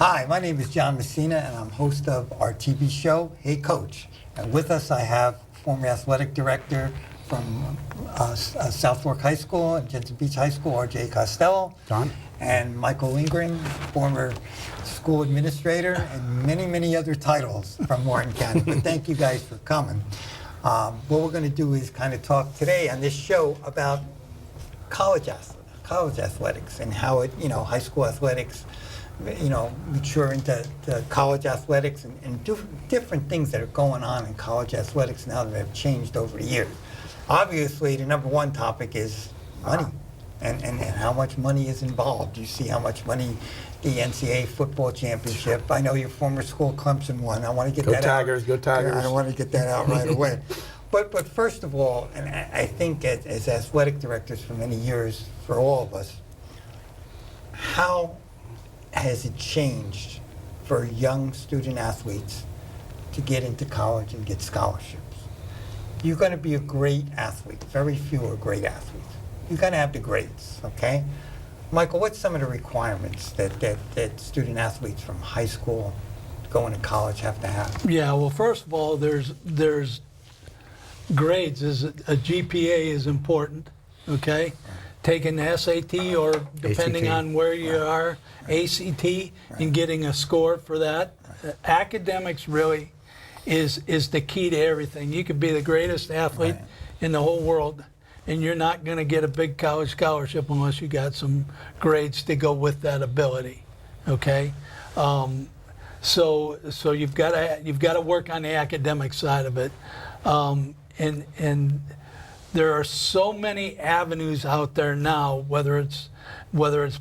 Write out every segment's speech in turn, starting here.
Hi, my name is John Messina, and I'm host of our TV show, Hey Coach. And with us, I have former athletic director from South Fork High School and Jensen Beach High School, R.J. Costello. John. And Michael Lindgren, former school administrator, and many, many other titles from Morton County. But thank you guys for coming. What we're going to do is kind of talk today on this show about college athletics and how it, high school athletics, mature into college athletics and different things that are going on in college athletics now that have changed over the years. Obviously, the number one topic is money and how much money is involved. You see how much money the NCAA football championship. I know your former school, Clemson, won. I want to get that Tigers, out. Go Tigers. I want to get that out right away. But first of all, and I think as athletic directors for many years, for all of us, how has it changed for young student athletes to get into college and get scholarships? You're going to be a great athlete. Very few are great athletes. You've got to have the grades, okay? Michael, what's some of the requirements that student athletes from high school going to college have to have? Yeah, well, first of all, there's grades. A GPA is important, okay? Taking the SAT or depending ACT. on where you are, ACT, and getting a score for that. Academics really is the key to everything. You could be the greatest athlete in the whole world, and you're not going to get a big college scholarship unless you got some grades to go with that ability, okay? So you've got to work on the academic side of it, and there are so many avenues out there now, whether it's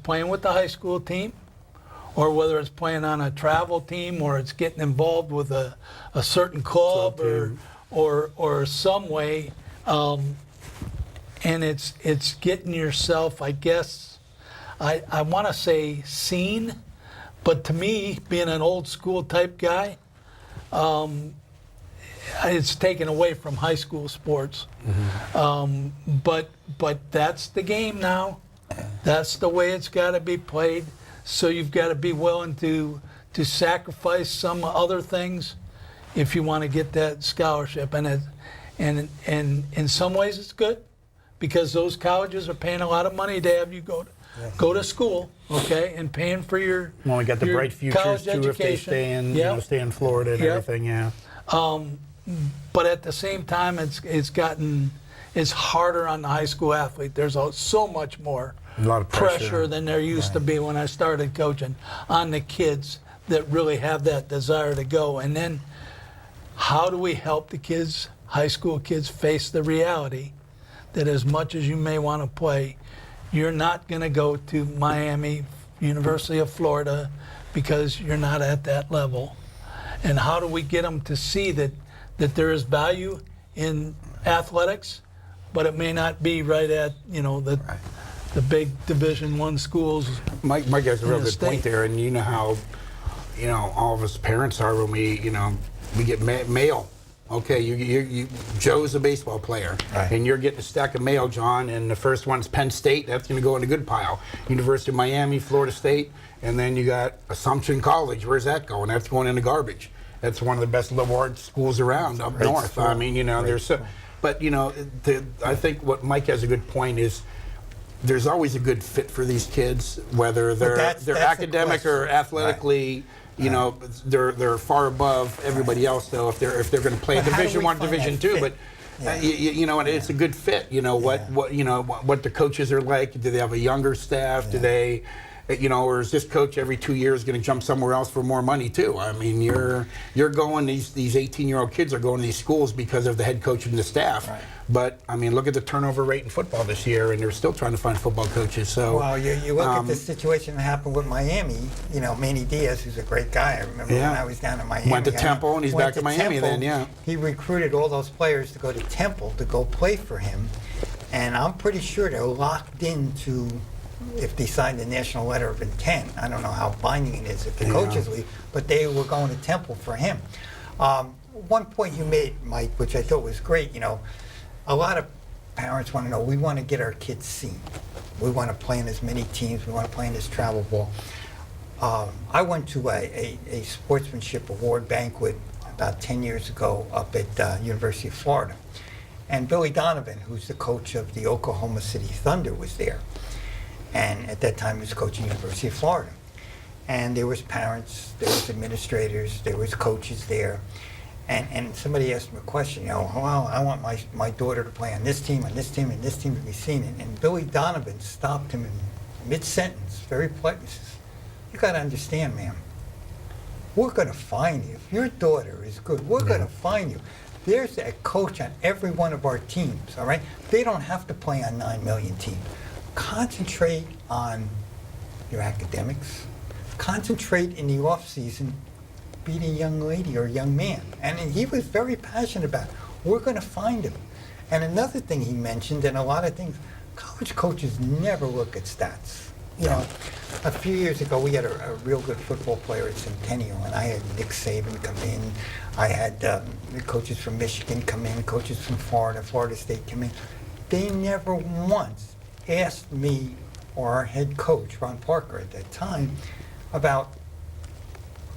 playing with the high school team, or whether it's playing on a travel team, or it's getting involved with a certain club or some way, and it's getting yourself, I guess, I want to say seen, but to me, being an old school type guy, it's taken away from high school sports. Mm-hmm. But that's the game now. That's the way it's got to be played. So you've got to be willing to sacrifice some other things if you want to get that scholarship. And in some ways it's good because those colleges are paying a lot of money to have you go to school, okay, and paying for your Well, we got the bright futures too if they stay in Florida and everything, yeah. But at the same time, it's harder on the high school athlete. There's so much more A lot of pressure than there used to be when I started coaching on the kids that really have that desire to go. And then how do we help the kids, high school kids, face the reality that as much as you may want to play, you're not going to go to Miami, University of Florida, because you're not at that level. And how do we get them to see that there is value in athletics, but it may not be right at the big Division I schools. Mike has a real good point there, and you know how all of us parents are when we get mail. Okay, you Joe's a baseball player, and you're getting a stack of mail, John, and the first one's Penn State. That's going to go in the good pile. University of Miami, Florida State, and then you got Assumption College. Where's that going? That's going in the garbage. That's one of the best liberal arts schools around up north. School. I mean, there's so, but I think what Mike has a good point is there's always a good fit for these kids, whether they're academic or athletically. They're far above everybody else, though. If they're going to play Division I, Division II, but and it's a good fit. What the coaches are like. Do they have a younger staff? Do they, or is this coach every 2 years going to jump somewhere else for more money too? I mean, you're going these 18-year-old kids are going to these schools because of the head coach and the staff. Right. But I mean, look at the turnover rate in football this year, and they're still trying to find football coaches. So, well, you look at the situation that happened with Miami. Manny Diaz, who's a great guy. I remember when I was down in Miami. Went to Temple, and he's back in Miami then. Yeah. He recruited all those players to go to Temple to go play for him, and I'm pretty sure they're locked into. If they signed the national letter of intent, I don't know how binding it is at the coaches league, but they were going to Temple for him. One point you made, Mike, which I thought was great, a lot of parents want to know, we want to get our kids seen. We want to play in as many teams. We want to play in this travel ball. I went to a sportsmanship award banquet about 10 years ago up at University of Florida. And Billy Donovan, who's the coach of the Oklahoma City Thunder, was there. And at that time, he was coaching University of Florida. And there was parents, there was administrators, there was coaches there. And somebody asked him a question, well, I want my daughter to play on this team, and this team, and this team to be seen. And Billy Donovan stopped him in mid-sentence, very politely, says, you got to understand, ma'am, we're going to find you. If your daughter is good, we're going to find you. There's a coach on every one of our teams, all right? They don't have to play on 9 million teams. Concentrate on your academics. Concentrate in the off season, beat a young lady or a young man. And he was very passionate about it. We're going to find him. And another thing he mentioned, and a lot of things, college coaches never look at stats. A few years ago, we had a real good football player at Centennial, and I had Nick Saban come in. I had the coaches from Michigan come in, coaches from Florida State come in. They never once asked me or our head coach, Ron Parker at that time, about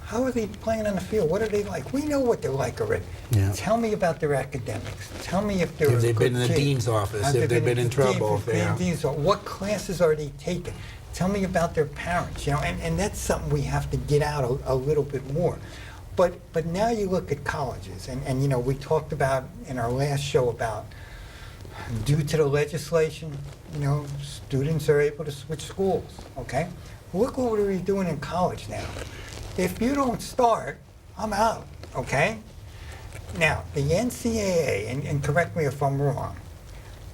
how are they playing on the field? What are they like? We know what they're like already. Yeah. Tell me about their academics. Tell me if they're Have they a been good in the kid. dean's office? Have Have they been in trouble? What classes are they taking? Tell me about their parents. And that's something we have to get out a little bit more. But now you look at colleges, and we talked about in our last show about due to the legislation, students are able to switch schools. Okay, look what we're doing in college now. If you don't start, I'm out. Okay. Now the NCAA, and correct me if I'm wrong,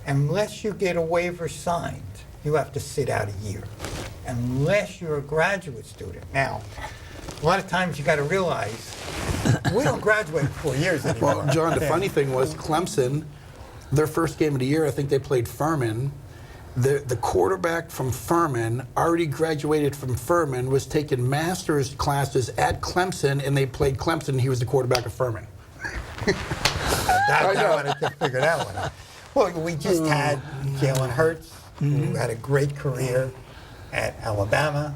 unless you get a waiver signed, you have to sit out a year, unless you're a graduate student. Now, a lot of times you got to realize we don't graduate in 4 years anymore. Well, John, the funny thing was Clemson, their first game of the year, I think they played Furman. The quarterback from Furman already graduated from Furman, was taking master's classes at Clemson, and they played Clemson. He was the quarterback of Furman. I wanted to figure that one out. Well, we just had Jalen Hurts, who had a great career at Alabama,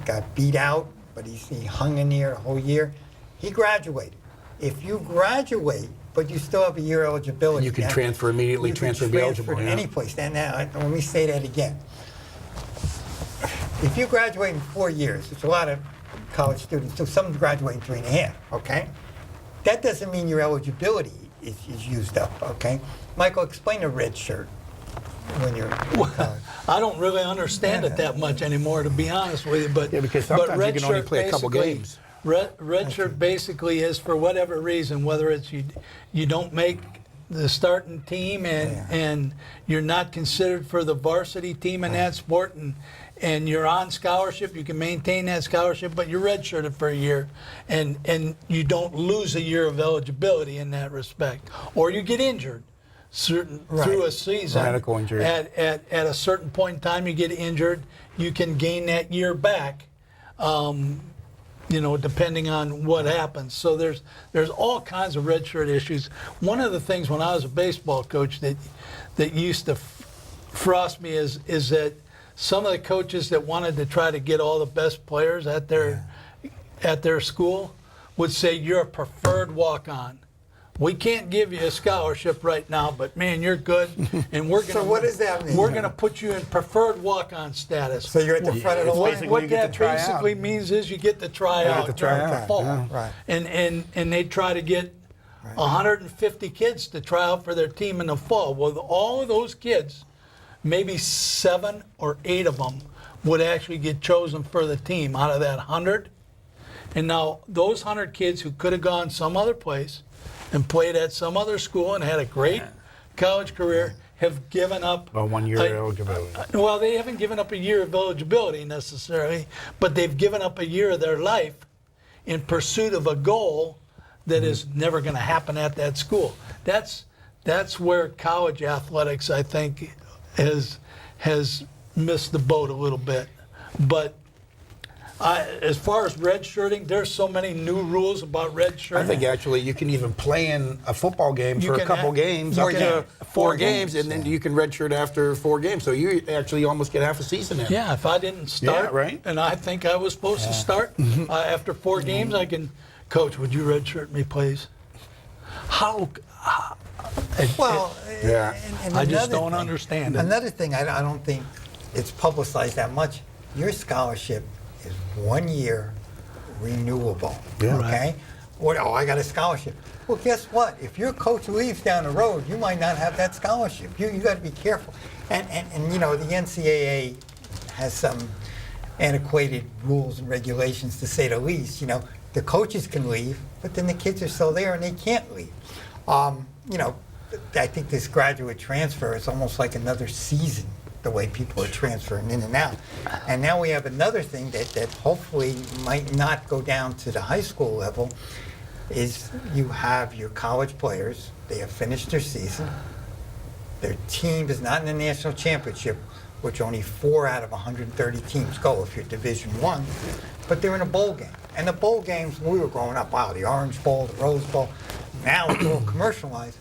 got beat out, but he hung in there a whole year. He graduated. If you graduate, but you still have a year eligibility, You can transfer immediately, you transfer can and be transfer eligible. to Yeah. any place. Now, let me say that again. If you graduate in 4 years, it's a lot of college students, so some graduate in 3.5, okay? That doesn't mean your eligibility is used up, okay? Michael, explain a red shirt when you're in college. I don't really understand it that much anymore, to be honest with you. But Yeah, because but sometimes you can only redshirt play a couple basically- games. Redshirt basically is for whatever reason, whether it's you don't make the starting team and you're not considered for the varsity team in that sport, and you're on scholarship, you can maintain that scholarship, but you're redshirted for a year, and you don't lose a year of eligibility in that respect, or you get injured through a season. Medical injury. At a certain point in time, you get injured, you can gain that year back. Depending on what happens. So there's all kinds of redshirt issues. One of the things when I was a baseball coach that used to frost me is that some of the coaches that wanted to try to get all the best players at their school would say, you're a preferred walk-on. We can't give you a scholarship right now, but man, you're good, and we're gonna. So what does that mean? We're gonna put you in preferred walk-on status. So you're at the front of the line? What that basically means is you get to try out during the fall. Yeah. Right. And they try to get 150 kids to try out for their team in the fall. Well, all of those kids, maybe 7 or 8 of them would actually get chosen for the team out of that 100. And now those 100 kids who could have gone some other place and played at some other school and had a great college career have given up A 1 year eligibility. well, they haven't given up a year of eligibility necessarily, but they've given up a year of their life in pursuit of a goal that is never going to happen at that school. That's where college athletics, I think, has missed the boat a little bit. But As far as redshirting, there's so many new rules about redshirting. I think actually you can even play in a football game You for a can couple have games, four up to games. four games, and then you can redshirt after 4 games. So you actually almost get half a season in. Yeah, if I didn't start, Yeah, right. and I think I was supposed to start, after 4 games, I can, Coach, would you redshirt me, please? How Well, Yeah. and I just another don't thing- understand it. Another thing, I don't think it's publicized that much. Your scholarship is 1 year renewable. Yeah. Okay? What? Oh, I got a scholarship. Well, guess what? If your coach leaves down the road, you might not have that scholarship. You got to be careful. And you know, the NCAA has some antiquated rules and regulations, to say the least. You know, the coaches can leave, but then the kids are still there and they can't leave. You know, I think this graduate transfer is almost like another season, the way people are transferring in and out. And now we have another thing that hopefully might not go down to the high school level, is you have your college players, they have finished their season, their team is not in the national championship, which only 4 out of 130 teams go if you're Division I, but they're in a bowl game. And the bowl games, when we were growing up, wow, the Orange Bowl, the Rose Bowl, now it's all commercialized.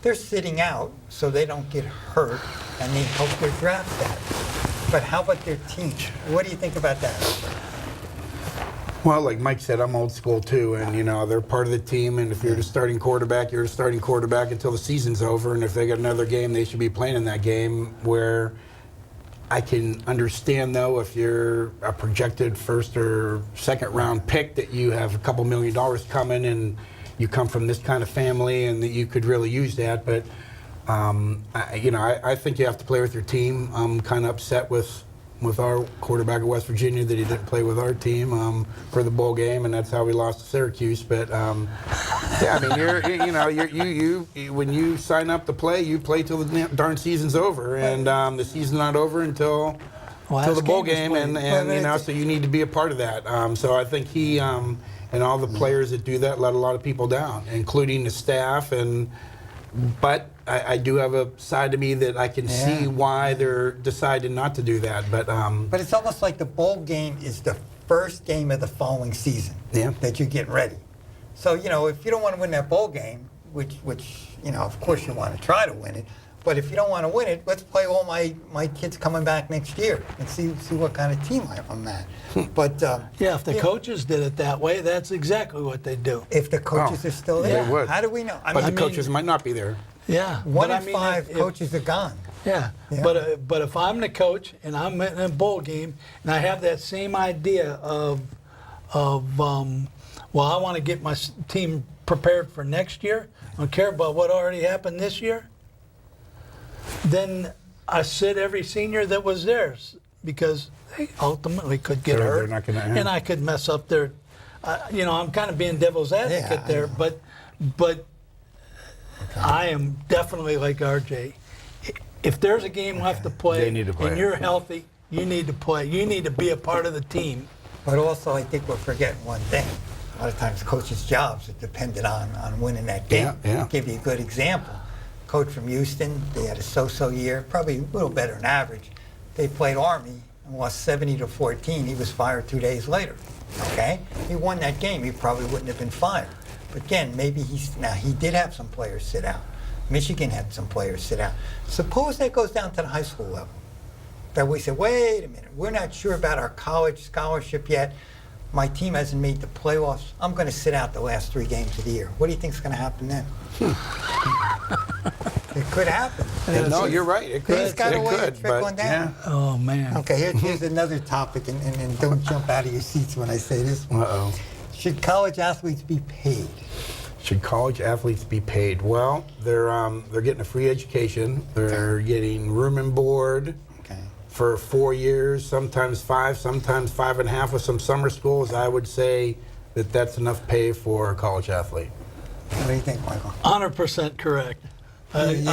They're sitting out so they don't get hurt and they help their draft status. But how about their team? What do you think about that? Well, like Mike said, I'm old school too, and you know they're part of the team. And if you're the starting quarterback, you're the starting quarterback until the season's over. And if they got another game, they should be playing in that game. Where I can understand though, if you're a projected first or second round pick, that you have a couple $1 million coming, and you come from this kind of family, and that you could really use that. But I think you have to play with your team. I'm kind of upset with our quarterback at West Virginia that he didn't play with our team for the bowl game, and that's how we lost to Syracuse. But yeah, I mean, when you sign up to play, you play till the darn season's over, and the season's not over until the bowl game, and so you need to be a part of that. So I think he and all the players that do that let a lot of people down, including the staff. But I do have a side to me that I can see why they're deciding not to do that. But it's almost like the bowl game is the first game of the following season that you're getting ready. So, you know, if you don't want to win that bowl game, which you know, of course you want to try to win it, but if you don't want to win it, let's play all my kids coming back next year and see what kind of team I'm at. But yeah, if the coaches did it that way, that's exactly what they do. If the coaches are still there, they would. How do we know? But the coaches might not be there. Yeah, One in 5 coaches are gone. Yeah, but if I'm the coach and I'm in a bowl game and I have that same idea of well, I want to get my team prepared for next year. I don't care about what already happened this year. Then I sit every senior that was there because they ultimately could get hurt, they're not gonna, and I could mess up their. You know, I'm kind of being devil's advocate there, but I am definitely like RJ. If there's a game left to play, They need to play. and you're healthy, you need to play. You need to be a part of the team. But also, I think we're forgetting one thing. A lot of times, coaches' jobs are dependent on winning that game. Yeah. I'll give you a good example. Coach from Houston, they had a so-so year, probably a little better than average. They played Army and lost 70-14. He was fired 2 days later. Okay, he won that game. He probably wouldn't have been fired. But again, maybe he did have some players sit out. Michigan had some players sit out. Suppose that goes down to the high school level. That we say, wait a minute, we're not sure about our college scholarship yet. My team hasn't made the playoffs. I'm going to sit out the last 3 games of the year. What do you think is going to happen then? It could happen. No, you're right. It could. Things got a way of trickling down. Oh man. Okay, here's another topic, and don't jump out of your seats when I say this. Uh-oh. Should college athletes be paid? Should college athletes be paid? Well, they're getting a free education. They're getting room and board for 4 years, sometimes 5, sometimes 5.5 with some summer schools. I would say that's enough pay for a college athlete. What do you think, Michael? 100% correct. I'm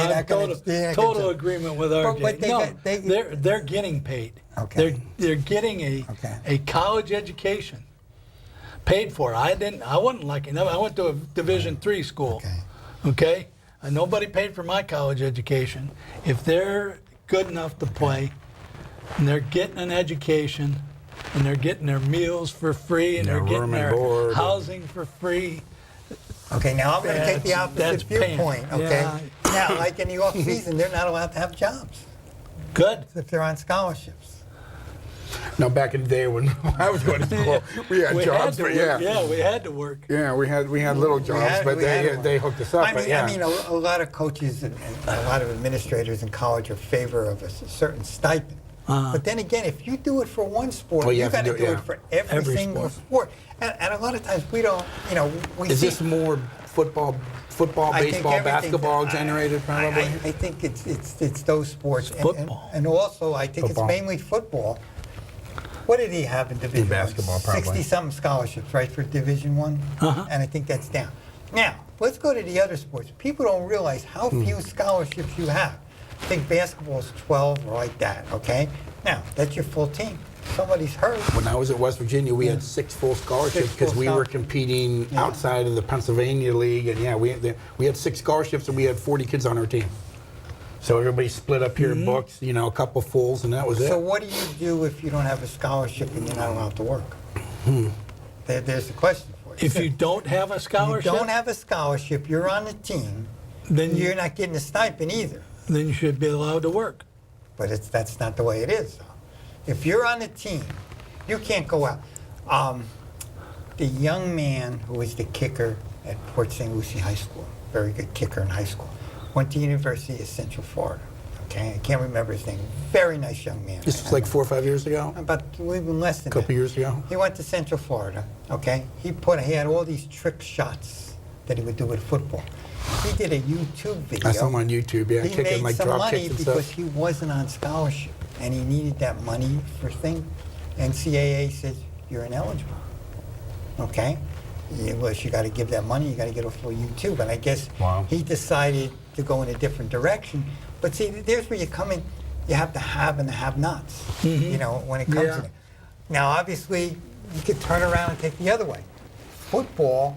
total agreement with RJ. But they're getting paid. Okay. They're getting a college education paid for. I wasn't lucky enough. I went to a Division III school. Okay. And nobody paid for my college education. If they're good enough to play and they're getting an education, and they're getting their meals for free, and Their they're getting room and their board. housing for free. Okay, now I'm going to take the That's opposite viewpoint, paying. okay? Yeah. Now, like in the off season, they're not allowed to have jobs Good. if they're on scholarships. Now, back in the day when I was going to school, we had jobs, to but work. Yeah, we had to work. Yeah, we had little jobs, but they hooked us up. I mean, a lot of coaches and a lot of administrators in college are favor of a certain stipend. But then again, if you do it for one sport, Well, you you have to got to do- do yeah. it for every single sport. And a lot of times we don't, we Is see, this more football, I think baseball, everything- basketball generated probably? I think it's those sports. It's football. And also, I think Football. it's mainly football. What did he have in Division basketball, One? probably. 60-something scholarships, right, for Division One? And I think that's down. Now, let's go to the other sports. People don't realize how few scholarships you have. I think basketball is 12 or like that, okay? Now, that's your full team. Somebody's hurt. When I was at West Virginia, we had 6 full scholarships 6 because full we were scholarships. competing Yeah. outside of the Pennsylvania League, and we had 6 scholarships and we had 40 kids on our team. So everybody split up here in books, a couple fulls, and that was it. So what do you do if you don't have a scholarship and you're not allowed to work? There's the question for you. If you don't have a You scholarship, don't have a scholarship, you're on the team, then you're not getting a stipend either. then you should be allowed to work. But that's not the way it is, though. If you're on the team, you can't go out. The young man who was the kicker at Port St. Lucie High School, very good kicker in high school, went to University of Central Florida. Okay, I can't remember his name. Very nice young man. This was like 4 or 5 years ago, About even less than a couple that. years ago. He went to Central Florida, okay? He had all these trick shots that he would do with football. He did a YouTube video. I saw him on YouTube, yeah, He kicking made like some drop money kicks and because stuff. he wasn't on scholarship, and he needed that money for things. NCAA says you're ineligible, okay? You got to give that money, you got to get it for YouTube. And I guess Wow. he decided to go in a different direction. But see, there's where you come in, you have the have and the have-nots, when it comes Yeah. to it. Now, obviously, you could turn around and take the other way. Football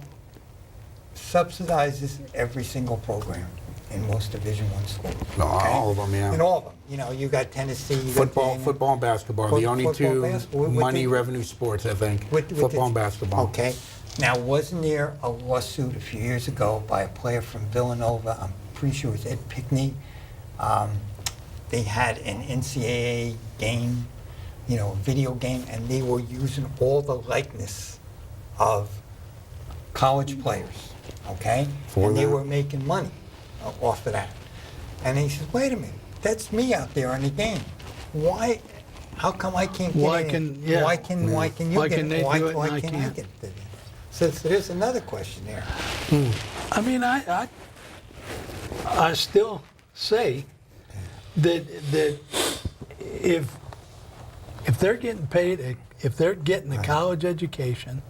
subsidizes every single program in most Division I schools. No, all of them, yeah. In all of them. You got Tennessee, you got Football, Dana. football and basketball are the only Football, two basketball. With money the- revenue sports, I think. with Football and the- basketball. Okay. Now, wasn't there a lawsuit a few years ago by a player from Villanova? I'm pretty sure it was Ed Pickney. They had an NCAA game, video game, and they were using all the likeness of college players, okay? For and they that? were making money off of that. And he says, wait a minute, that's me out there on the game. Why? How come I can't get Why in? can- yeah. Why can you Why get can in? they Why do it and I can't I can't? get in? So there's another question there. I mean, I still say that if they're getting paid, if they're getting a college education,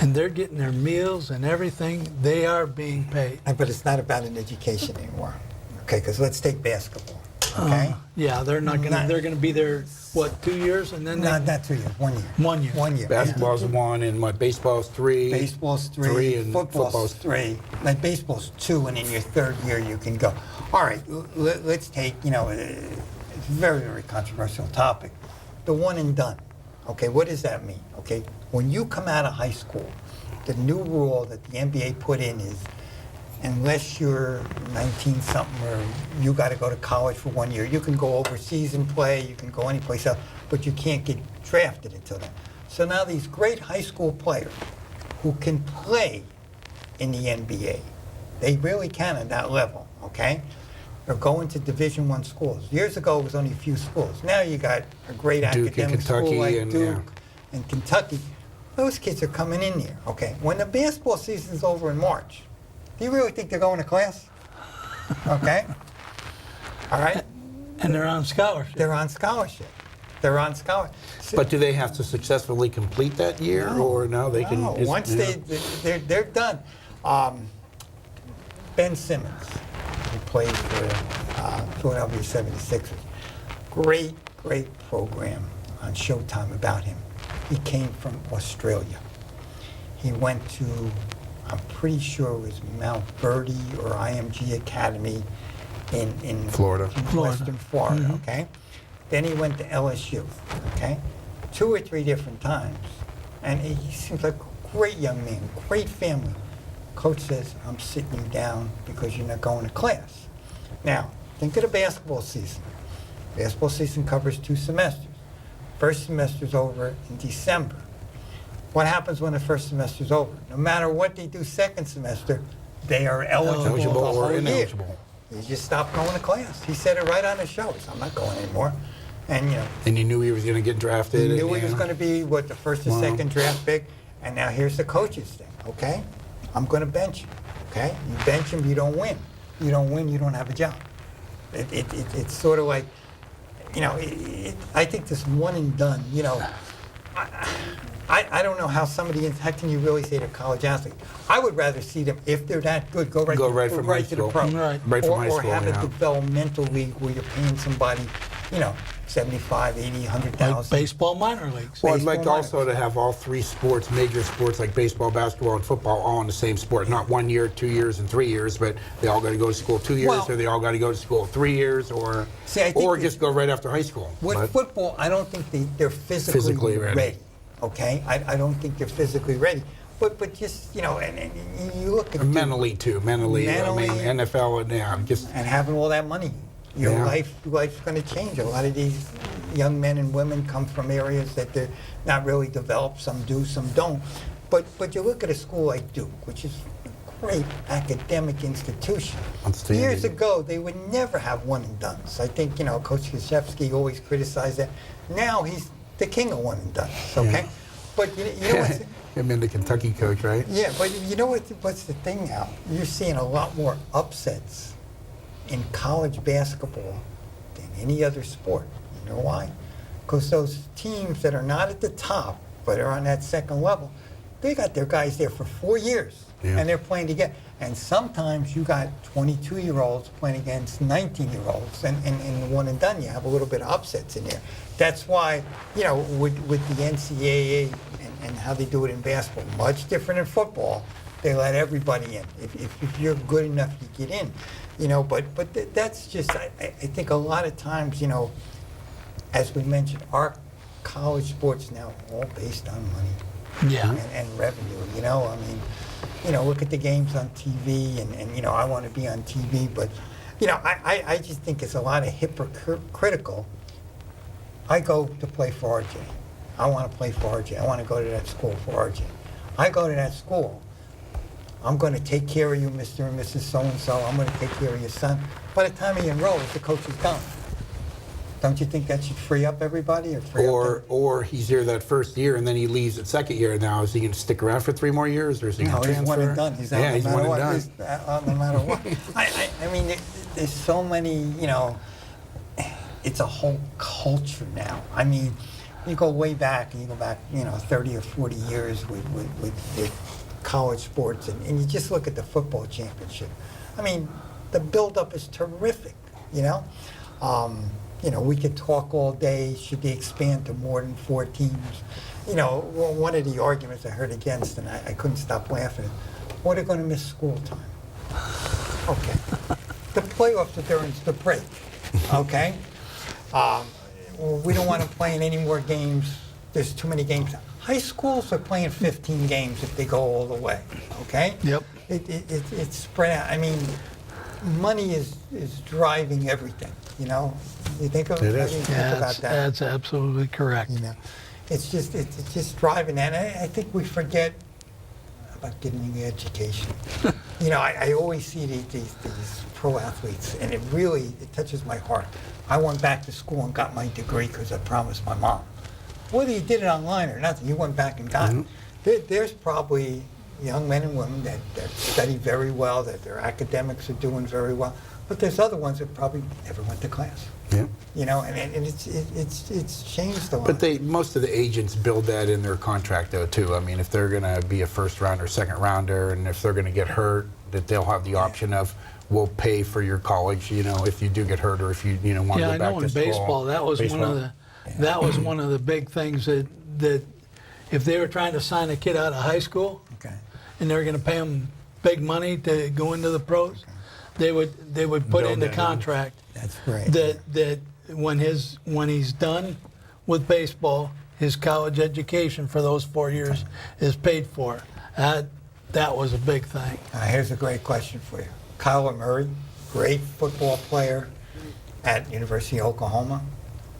and they're getting their meals and everything, they are being paid. But it's not about an education anymore. Okay, because let's take basketball. Okay? Yeah, they're not going to. They're going to be there. What, 2 years, and then Not 2 years, 1 year. 1 year. 1 year. Basketball's 1, and what, baseball's 3. Baseball's three, and football's 3. Like baseball's 2, and in your third year you can go. All right, let's take, it's a very, very controversial topic. The one and done. Okay, what does that mean? Okay, when you come out of high school, the new rule that the NBA put in is unless you're 19-something or you got to go to college for 1 year, you can go overseas and play, you can go anyplace else, but you can't get drafted until then. So now these great high school players who can play in the NBA, they really can at that level, okay? They're going to Division I schools. Years ago, it was only a few schools. Now you got a great Duke and academic school Kentucky like and, Duke yeah. and Kentucky. Those kids are coming in there, okay? When the basketball season's over in March, do you really think they're going to class? Okay? All right? and they're on scholarship. They're on scholarship. They're on scholarship. But do they have to successfully complete that year, or no? They can. No, just, once they're done. Ben Simmons, who played for Philadelphia 76ers, great program on Showtime about him. He came from Australia. He went to, I'm pretty sure it was Mount Verdi or IMG Academy in Florida. Western Florida, okay? Then he went to LSU, okay? 2 or 3 different times. And he seems like a great young man, great family. Coach says, I'm sitting you down because you're not going to class. Now, think of the basketball season. Basketball season covers 2 semesters. First semester's over in December. What happens when the first semester's over? No matter what they do second semester, they are eligible the or whole year. ineligible. You just stop going to class. He said it right on the show. He said, I'm not going anymore. And, And you knew he was going to get drafted. he knew and, he was going to be, the first or Wow. second draft pick. And now here's the coach's thing, okay? I'm going to bench you, okay? You bench him, you don't win. You don't win, you don't have a job. It's sort of like, I think this one and done, I don't know how how can you really say they're college athletes? I would rather see them, if they're that good, go right from high to the school. pro. Right. Right from high Or school, have a yeah. developmental league where you're paying somebody, 75, 80, 100,000. Like baseball minor leagues. Well, I'd like Baseball also to have all 3 sports, major sports like baseball, basketball, and football, all in the same sport. Not 1 year, 2 years, and 3 years, but they all got to go to school 2 years, Well- or they all got to go to school 3 years, or See, I think or that- just go right after high school. With But- football, I don't think they're physically, Physically ready. Okay, I don't think they're physically ready. But just and you look at mentally too. Mentally, I mean, Mentally. NFL and just and having all that money, your Yeah. life's going to change. A lot of these young men and women come from areas that they're not really developed. Some do, some don't. But you look at a school like Duke, which is a great academic institution. Outstanding. Years ago, they would never have one and dones. I think Coach Krzyzewski always criticized that. Now he's the king of one and dones. Okay, but you know what's him in the Kentucky coach, right? yeah, but you know what's the thing now? You're seeing a lot more upsets in college basketball than any other sport. You know why? Because those teams that are not at the top, but are on that second level, they got their guys there for 4 years, Yeah. and they're playing together. And sometimes you got 22-year-olds playing against 19-year-olds, and in the one and done, you have a little bit of upsets in there. That's why, with the NCAA and how they do it in basketball, much different in football. They let everybody in. If you're good enough, you get in. But that's just, I think a lot of times, as we mentioned, our college sports now are all based on money Yeah. and revenue. I mean, look at the games on TV, and I want to be on TV, but I just think it's a lot of hypocritical. I go to play for RJ. I want to play for RJ. I want to go to that school for RJ. I go to that school. I'm going to take care of you, Mr. and Mrs. So-and-so. I'm going to take care of your son. By the time he enrolls, the coach is gone. Don't you think that should free up everybody? Or he's here that first year and then he leaves at second year. Now is he going to stick around for 3 more years, or is he going No, to he's transfer? one and done. He's out yeah, no he's matter one and what. done. He's out no matter what. I mean, there's so many, it's a whole culture now. I mean, you go way back, 30 or 40 years with college sports, and you just look at the football championship. I mean, the buildup is terrific, we could talk all day, should they expand to more than 4 teams? One of the arguments I heard against, and I couldn't stop laughing, well, they're going to miss school time. Okay. The playoffs are during the break, okay? We don't want to play in any more games. There's too many games. High schools are playing 15 games if they go all the way, okay? Yep. It's spread out. I mean, money is driving everything, You think of It how is. do you think Yeah, about that? that's absolutely correct. It's just driving that. And I think we forget about getting the education. I always see these pro athletes, and it touches my heart. I went back to school and got my degree because I promised my mom. Whether you did it online or nothing, you went back and got it. There's probably young men and women that study very well, that their academics are doing very well, but there's other ones that probably never went to class. Yeah. And it's changed a lot. But most of the agents build that in their contract, though, too. I mean, if they're going to be a first rounder, second rounder, and if they're going to get hurt, that they'll have the option of, we'll pay for your college, if you do get hurt, or if you want to Yeah, go I back know to in school. baseball that was one of the big things that if they were trying to sign a kid out of high school Okay. and they were going to pay him big money to go into the pros, they would put Build in the that in. contract That's great. that when he's done with baseball, his college education for those 4 years is paid for. That was a big thing. Here's a great question for you. Kyler Murray, great football player at University of Oklahoma,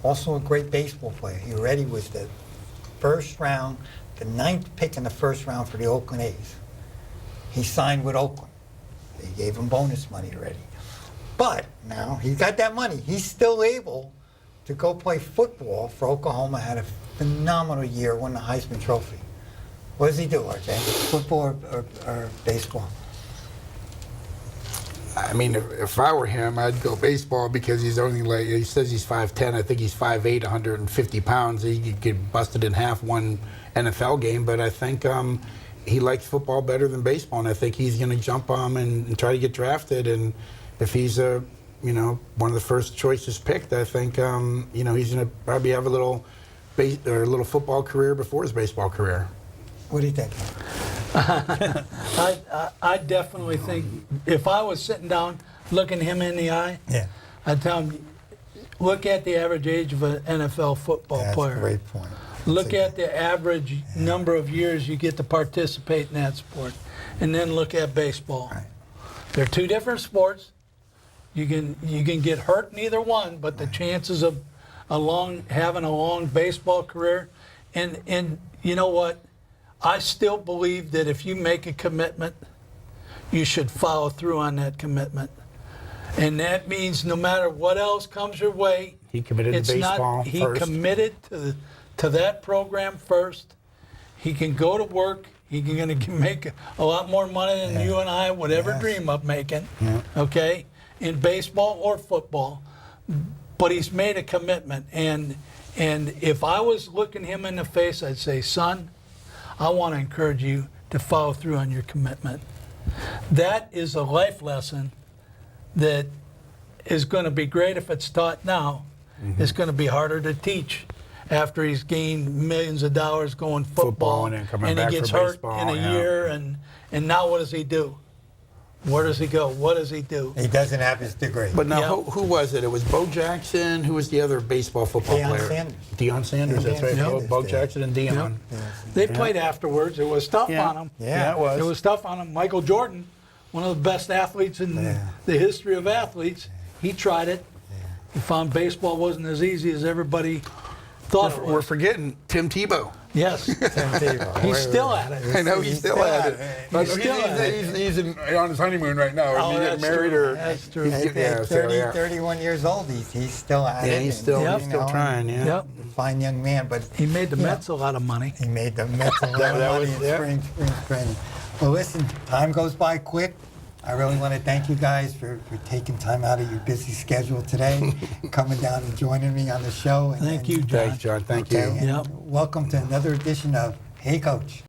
also a great baseball player. He already was the first round, the 9th pick in the first round for the Oakland A's. He signed with Oakland. They gave him bonus money already. But now he's got that money. He's still able to go play football for Oklahoma, had a phenomenal year, won the Heisman Trophy. What does he do, RJ? Football or baseball? I mean, if I were him, I'd go baseball because he's only like, he says he's 5'10". I think he's 5'8", 150 pounds. He could get busted in half one NFL game, but I think he likes football better than baseball, and I think he's going to jump on and try to get drafted. And if he's one of the first choices picked, I think he's going to probably have a little football career before his baseball career. What do you think? I definitely think if I was sitting down looking him in the eye, I'd tell him, look at the average age of an NFL football player. That's a great point. Look at the average number of years you get to participate in that sport, and then look at baseball. Right. They're two different sports. You can get hurt in either one, but the chances of having a long baseball career, and you know what? I still believe that if you make a commitment, you should follow through on that commitment. And that means no matter what else comes your way, He committed to baseball He first. committed to that program first. He can go to work. He can gonna make a lot more money than you and I would ever dream of making, okay, in baseball or football. But he's made a commitment. And if I was looking him in the face, I'd say, son, I want to encourage you to follow through on your commitment. That is a life lesson that is going to be great if it's taught now. It's going to be harder to teach after he's gained millions of dollars going football and then coming back he gets for hurt baseball, in a year, and now what does he do? Where does he go? What does he do? He doesn't have his degree. But now, who was it? It was Bo Jackson. Who was the other football Deion player? Sanders. Deion Sanders. That's right. Sanders Bo did. Jackson and Deion. They played afterwards. It was tough on them. Yeah, it was. It was tough on him. Michael Jordan, one of the best athletes in the history of athletes, he tried it. He found baseball wasn't as easy as everybody thought it was. We're forgetting Tim Tebow. Yes. He's still at it. I know he's still at it. But He's still at it. He's on his honeymoon right now. Oh, Is he getting that's married true. or? That's true. At 31 years old, he's still at it. Yeah, he's still trying. Yeah. Yep. Fine young man, but He made the Mets a lot of money. he made the Mets a lot of That money was- in spring training. Well, listen, time goes by quick. I really want to thank you guys for taking time out of your busy schedule today, coming down and joining me on the show. Thank you, John. Thanks, John. Thank you. And Yep. welcome to another edition of Hey Coach.